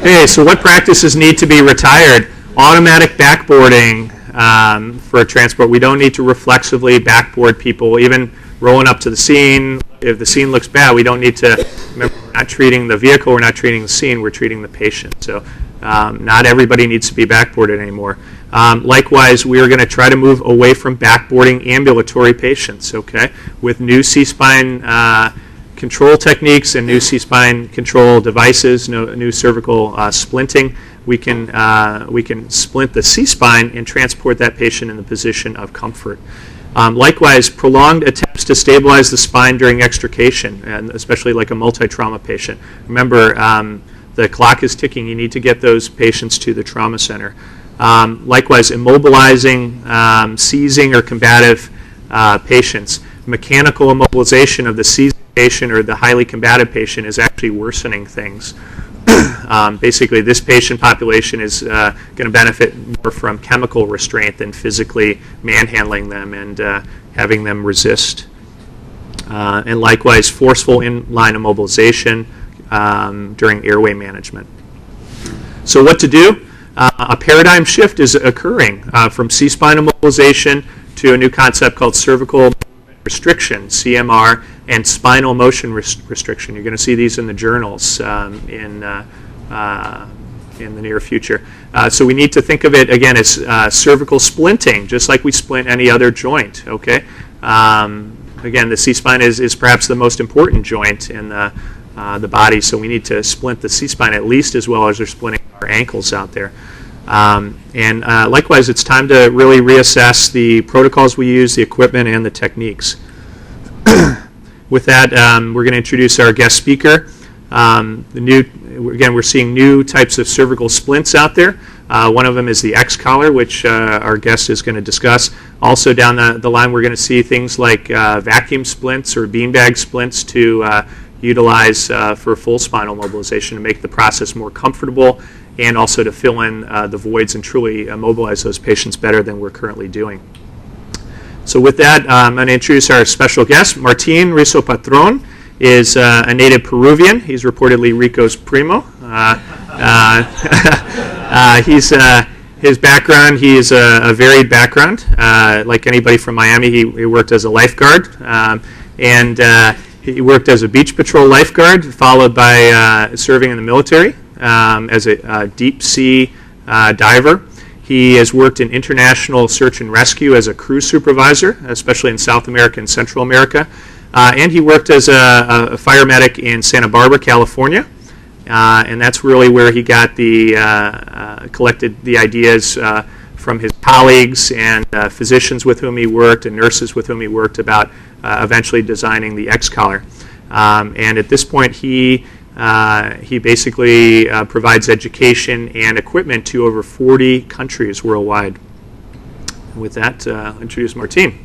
Okay, so what practices need to be retired? Automatic backboarding for transport. We don't need to reflexively backboard people, even rolling up to the scene. If the scene looks bad, we don't need to, remember, we're not treating the vehicle, we're not treating the scene, we're treating the patient. So not everybody needs to be backboarded anymore. Likewise, we are going to try to move away from backboarding ambulatory patients, okay, with new c-spine control techniques and new c-spine control devices, new cervical splinting. We can splint the c-spine and transport that patient in the position of comfort. Likewise, prolonged attempts to stabilize the spine during extrication, and especially like a multi-trauma patient. Remember, the clock is ticking. You need to get those patients to the trauma center. Likewise, immobilizing, seizing, or combative patients. Mechanical immobilization of the seizing patient or the highly combative patient is actually worsening things. Basically, this patient population is going to benefit more from chemical restraint than physically manhandling them and having them resist. And likewise, forceful inline immobilization during airway management. So what to do? A paradigm shift is occurring from C-spine immobilization to a new concept called cervical restriction, CMR, and spinal motion restriction. You're going to see these in the journals in the near future. So we need to think of it, again, as cervical splinting, just like we splint any other joint, okay? Again, the C-spine is perhaps the most important joint in the body, so we need to splint the C-spine at least as well as they're splinting our ankles out there. And likewise, it's time to really reassess the protocols we use, the equipment, and the techniques. With that, we're going to introduce our guest speaker. Again, we're seeing new types of cervical splints out there. One of them is the XCollar, which our guest is going to discuss. Also down the line, we're going to see things like vacuum splints or beanbag splints to utilize for full spinal mobilization to make the process more comfortable and also to fill in the voids and truly mobilize those patients better than we're currently doing. So with that, I'm going to introduce our special guest. Martin Rizo Patron is a native Peruvian. He's reportedly Rico's primo. His background, he is a varied background. Like anybody from Miami, he worked as a lifeguard. He worked as a beach patrol lifeguard, followed by serving in the military as a deep sea diver. He has worked in international search and rescue as a crew supervisor, especially in South America and Central America. And he worked as a fire medic in Santa Barbara, California. And that's really where he got collected the ideas from his colleagues and physicians with whom he worked and nurses with whom he worked about eventually designing the XCollar. And at this point, he basically provides education and equipment to over 40 countries worldwide. With that, I'll introduce Martin.